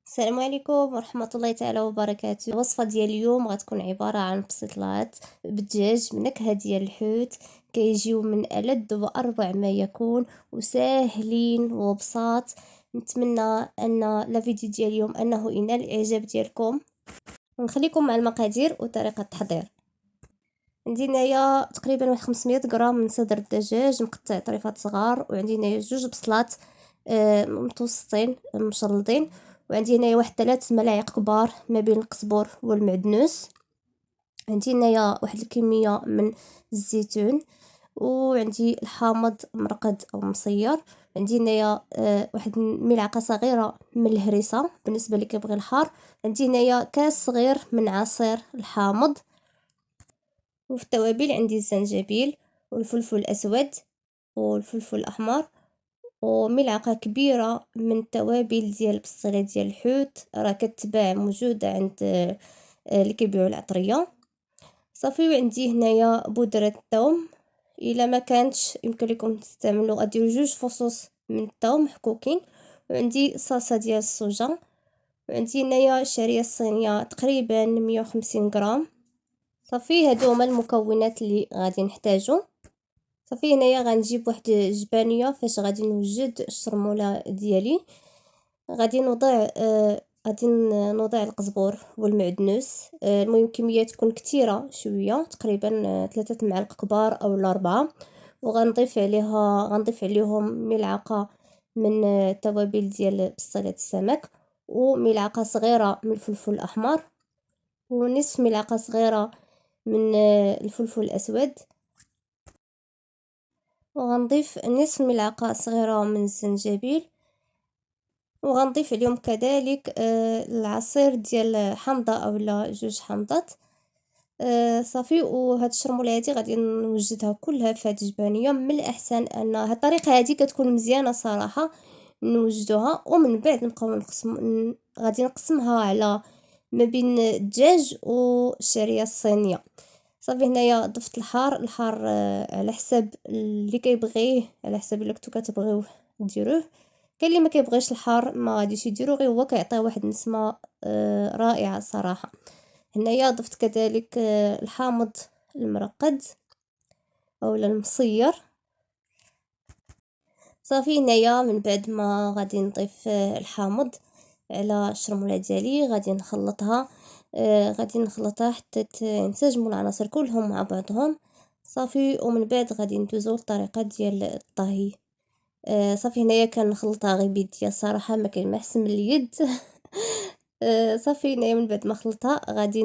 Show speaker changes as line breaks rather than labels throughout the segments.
السلام عليكم ورحمة الله تعالى وبركاته. الوصفة ديال اليوم غتكون عبارة عن بسيطلات بالدجاج بنكهة ديال الحوت، كيجيو من ألذ وأروع ما يكون وساهلين وبساط. نتمنى ان لا فيديو ديال اليوم انه ينال الاعجاب ديالكم، ونخليكم مع المقادير وطريقة التحضير. عندي هنايا تقريبا واحد 500 غرام من صدر الدجاج مقطع طريفات صغار، وعندي هنايا جوج بصلات متوسطين مشلضين، وعندي هنايا واحد 3 ملاعق كبار ما بين القزبر والمعدنوس. عندي هنايا واحد الكميه من الزيتون، وعندي الحامض مرقد او مصير. عندي هنايا واحد ملعقه صغيره من الهريسه بالنسبه اللي كيبغي الحار. عندي هنايا كاس صغير من عصير الحامض. وفي التوابل عندي الزنجبيل والفلفل الاسود والفلفل الاحمر، وملعقه كبيره من التوابل ديال البصيله ديال الحوت، راه كتباع موجوده عند اللي كيبيعوا العطريه. صافي. وعندي هنايا بودره الثوم، الا ما كانتش يمكن لكم تستعملوا غديروا جوج فصوص من الثوم محكوكين. وعندي صلصه ديال الصوجه، وعندي هنايا الشعريه الصينيه تقريبا 150 غرام. صافي. هادو هما المكونات اللي غادي نحتاجو. صافي. هنايا غنجيب واحد الجبانيه فاش غادي نوجد الشرموله ديالي. غادي نوضع نوضع القزبر والمعدنوس. المهم كميه تكون كثيره شويه، تقريبا 3 معالق كبار او 4. وغنضيف عليهم ملعقه من التوابل ديال بصيله السمك، وملعقه صغيره من الفلفل الاحمر، ونصف ملعقه صغيره من الفلفل الاسود، وغنضيف نصف ملعقه صغيره من الزنجبيل، وغنضيف عليهم كذلك العصير ديال حامضه اولا جوج حامضات. صافي. وهاد الشرموله هادي غادي نوجدها كلها في هاد الجبانيه. من الاحسن ان هاد الطريقه هادي كتكون مزيانه صراحه نوجدوها، ومن بعد نبقاو غادي نقسمها على ما بين الدجاج والشعريه الصينيه. صافي. هنايا ضفت الحار على حساب اللي كيبغيه، على حساب الا كنتو كتبغيوه ديروه. كاين اللي ما كيبغيش الحار ما غاديش يديرو، غير هو كيعطيه واحد النسمه رائعه صراحه. هنايا ضفت كذلك الحامض المرقد اولا المصير. صافي. هنايا من بعد ما غادي نضيف الحامض على الشرموله ديالي غادي نخلطها. غادي نخلطها حتى ينسجموا العناصر كلهم مع بعضهم. صافي. ومن بعد غادي ندوزو للطريقه ديال الطهي. صافي. هنايا كنخلطها غير بيديا الصراحه، ما كاين ما احسن من اليد. صافي. هنايا من بعد ما خلطها غادي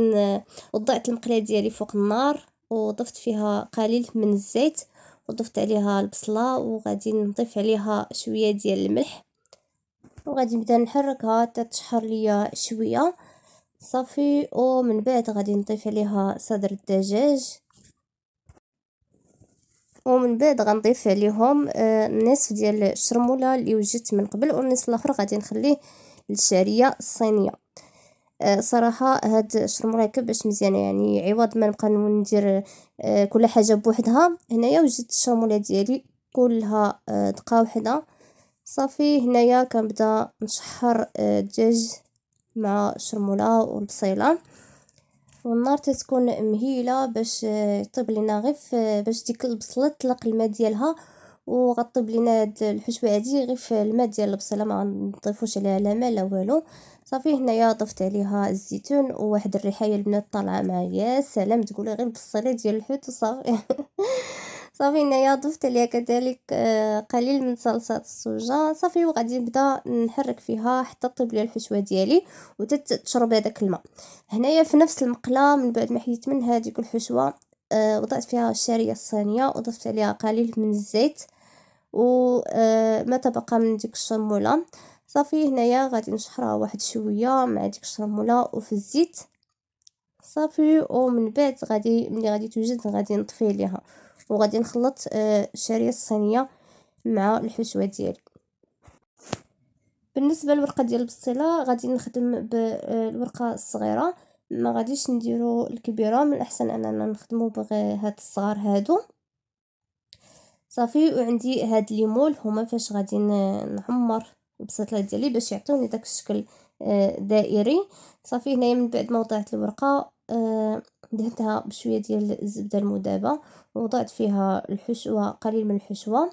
وضعت المقله ديالي فوق النار، وضفت فيها قليل من الزيت، وضفت عليها البصله، وغادي نضيف عليها شويه ديال الملح، وغادي نبدا نحركها حتى تشحر ليا شويه. صافي. ومن بعد غادي نضيف عليها صدر الدجاج، ومن بعد غنضيف عليهم النصف ديال الشرموله اللي وجدت من قبل، والنصف الاخر غادي نخليه للشعريه الصينيه. صراحه هاد الشرموله هكا باش مزيانه، يعني عوض ما نبقى ندير كل حاجه بوحدها. هنايا وجدت الشرموله ديالي كلها دقه وحده. صافي. هنايا كنبدا نشحر الدجاج مع الشرموله والبصيله، والنار تتكون مهيله باش يطيب لينا غير باش ديك البصله تطلق الماء ديالها، وغطيب لينا هاد الحشوه هادي غير في الماء ديال البصله، ما نضيفوش عليها لا ماء لا والو. صافي. هنايا ضفت عليها الزيتون وواحد الريحه البنات طالعه معايا يا سلام، تقولي غير البصله ديال الحوت وصافي. صافي. هنايا ضفت عليها كذلك قليل من صلصه الصوجه. صافي. وغادي نبدا نحرك فيها حتى طيب لي الحشوه ديالي وتتشرب هذاك الماء. هنايا في نفس المقله من بعد ما حيت منها ديك الحشوه وضعت فيها الشعريه الصينيه، وضفت عليها قليل من الزيت وما تبقى من ديك الشرموله. صافي. هنايا غادي نشحرها واحد شويه مع ديك الشرموله وفي الزيت. صافي. ومن بعد ملي غادي توجد غادي نطفي عليها، وغادي نخلط الشعريه الصينيه مع الحشوه ديالي. بالنسبه للورقه ديال البسطيله غادي نخدم بالورقه الصغيره، ما غاديش نديرو الكبيره، من الاحسن اننا نخدمو بغير هاد الصغار هادو. صافي. وعندي هاد ليمول هما فاش غادي نعمر البسطيله ديالي باش يعطيوني داك الشكل دائري. صافي هنايا من بعد ما وضعت الورقه دهنتها بشويه ديال الزبده المذابه ووضعت فيها الحشوه، قليل من الحشوه،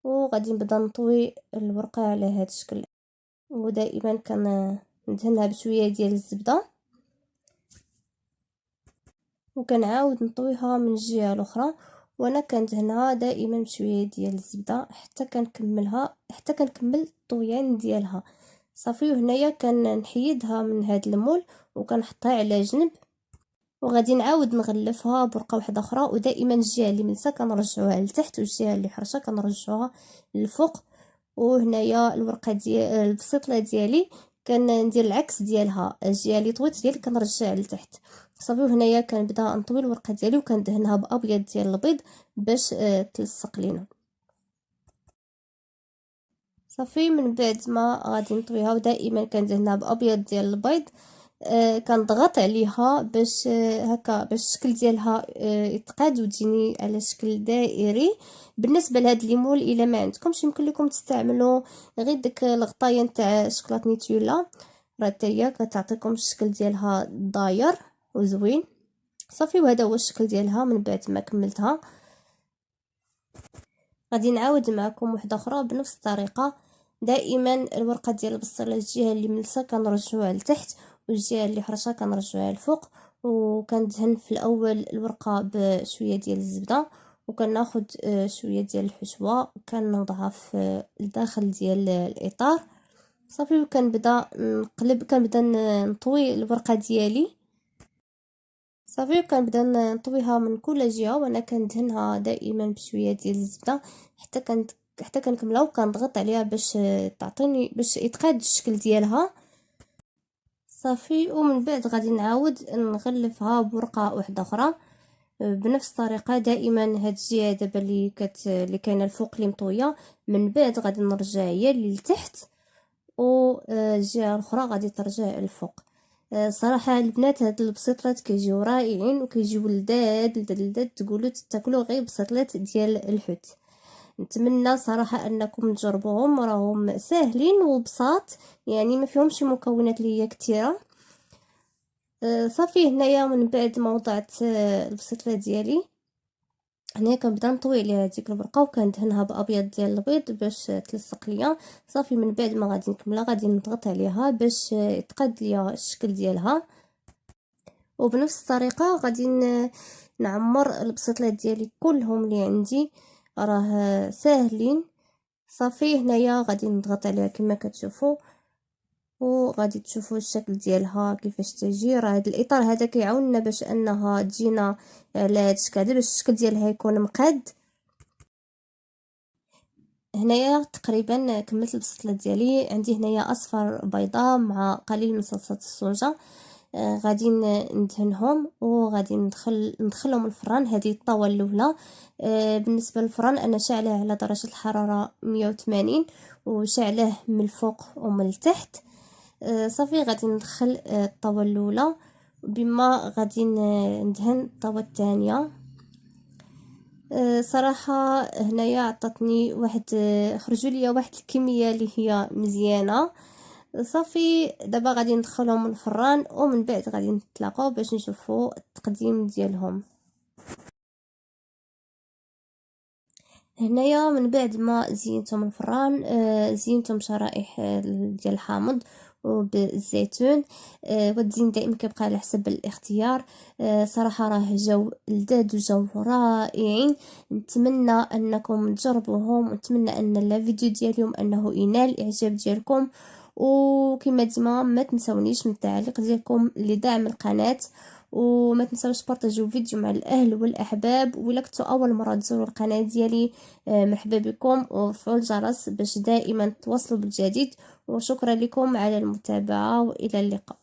وغادي نبدا نطوي الورقه على هذا الشكل. ودائما ندهنها بشويه ديال الزبده وكنعاود نطويها من الجهه الاخرى، وانا كندهنها دائما بشويه ديال الزبده حتى كنكمل الطويان ديالها. صافي وهنايا كنحيدها من هذا المول وكنحطها على جنب، وغادي نعاود نغلفها بورقه واحده اخرى، ودائما الجهه اللي ملسه كنرجعوها لتحت والجهه اللي حرشه كنرجعوها للفوق. وهنايا الورقه ديال البسيطله ديالي كندير العكس ديالها، الجهه اللي طويت ديال كنرجع لتحت. صافي وهنايا كنبدا نطوي الورقه ديالي وكندهنها بابيض ديال البيض باش تلصق لينا. صافي من بعد ما غادي نطويها ودائما كندهنها بابيض ديال البيض، كنضغط عليها باش هكا باش الشكل ديالها يتقاد وتجيني على شكل دائري. بالنسبه لهاد ليمول الا ما عندكمش يمكن لكم تستعملوا غير ديك الغطايه نتاع شكلاط نيتولا، راه حتى هي كتعطيكم الشكل ديالها داير وزوين. صافي وهذا هو الشكل ديالها من بعد ما كملتها. غادي نعاود معكم وحده اخرى بنفس الطريقه. دائما الورقه ديال البصله الجهه اللي ملسه كنرجعوها لتحت والجهه اللي حرشه كنرجعوها لفوق، وكندهن في الاول الورقه بشويه ديال الزبده وكناخد شويه ديال الحشوه وكنوضعها في الداخل ديال الاطار. صافي وكنبدا نقلب، كنبدا نطوي الورقه ديالي. صافي كنبدا نطويها من كل جهه وانا كندهنها دائما بشويه ديال الزبده حتى كنكملها وكنضغط عليها باش تعطيني باش يتقاد الشكل ديالها. صافي ومن بعد غادي نعاود نغلفها بورقه واحده اخرى بنفس الطريقه. دائما هاد الجهه دابا اللي كاينه الفوق اللي مطويه، من بعد غادي نرجع هي لتحت والجهه الاخرى غادي ترجع الفوق. صراحه البنات هاد البسيطلات كيجيو رائعين وكيجيو لذاذ تقولوا تاكلوا غير بسيطلات ديال الحوت. نتمنى صراحه انكم تجربوهم، راهم ساهلين وبساط، يعني ما فيهمش مكونات اللي هي كثيره. صافي هنايا من بعد ما وضعت البسيطله ديالي هنا كنبدا نطوي عليها هذيك الورقه وكندهنها بابيض ديال البيض باش تلصق ليا. صافي من بعد ما غادي نكملها غادي نضغط عليها باش يتقاد ليا الشكل ديالها. وبنفس الطريقه غادي نعمر البسيطلات ديالي كلهم اللي عندي، راه ساهلين. صافي هنايا غادي نضغط عليها كما كتشوفوا وغادي تشوفوا الشكل ديالها كيفاش تجي. راه هذا الاطار هذا كيعاوننا باش انها تجينا على هذا الشكل باش الشكل ديالها يكون مقاد. هنايا تقريبا كملت البسطله ديالي. عندي هنايا اصفر بيضاء مع قليل من صلصه الصوجه. غادي ندهنهم وغادي ندخلهم الفران. هذه الطاوه الاولى. بالنسبه للفران انا شاعله على درجه الحراره 180 وشاعله من الفوق ومن التحت. صافي غادي ندخل الطاوه الاولى بما غادي ندهن الطاوه الثانيه. صراحه هنايا عطاتني واحد خرجوا لي واحد الكميه اللي هي مزيانه. صافي دابا غادي ندخلهم الفران ومن بعد غادي نتلاقاو باش نشوفوا التقديم ديالهم. هنايا من بعد ما زينتهم الفران زينتهم شرائح ديال الحامض وبالزيتون. والتزيين دائما كيبقى على حسب الاختيار. صراحه راه جاو لذاذ وجاو رائعين. نتمنى انكم تجربوهم ونتمنى ان الفيديو ديال اليوم انه ينال الاعجاب ديالكم. وكما ديما ما تنسونيش من التعليق ديالكم لدعم القناه، وما تنساوش بارطاجيو الفيديو مع الاهل والاحباب. ولا كنتو اول مره تزوروا القناه ديالي مرحبا بكم وفعلوا الجرس باش دائما توصلوا بالجديد. وشكرا لكم على المتابعه والى اللقاء.